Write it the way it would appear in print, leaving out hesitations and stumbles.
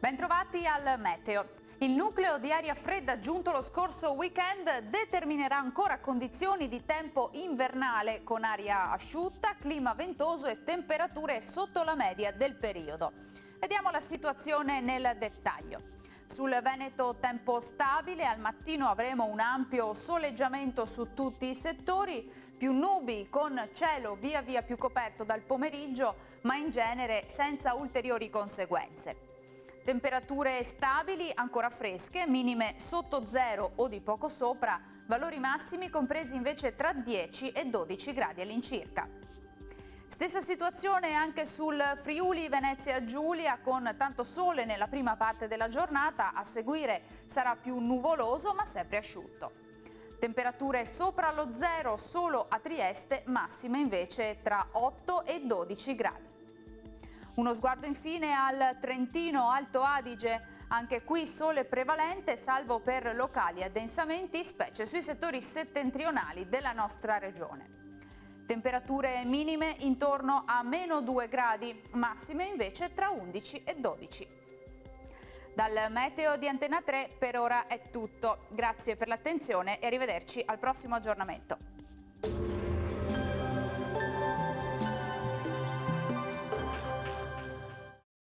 Bentrovati al meteo. Il nucleo di aria fredda giunto lo scorso weekend determinerà ancora condizioni di tempo invernale con aria asciutta, clima ventoso e temperature sotto la media del periodo. Vediamo la situazione nel dettaglio. Sul Veneto tempo stabile, al mattino avremo un ampio soleggiamento su tutti i settori, più nubi con cielo via via più coperto dal pomeriggio, ma in genere senza ulteriori conseguenze. Temperature stabili, ancora fresche, minime sotto zero o di poco sopra, valori massimi compresi invece tra 10 e 12 gradi all'incirca. Stessa situazione anche sul Friuli Venezia Giulia, con tanto sole nella prima parte della giornata, a seguire sarà più nuvoloso ma sempre asciutto. Temperature sopra lo zero solo a Trieste, massime invece tra 8 e 12 gradi. Uno sguardo infine al Trentino Alto Adige, anche qui sole prevalente salvo per locali addensamenti, specie sui settori settentrionali della nostra regione. Temperature minime intorno a -2 gradi, massime invece tra 11 e 12. Dal meteo di Antena 3 per ora è tutto. Grazie per l'attenzione e arrivederci al prossimo aggiornamento.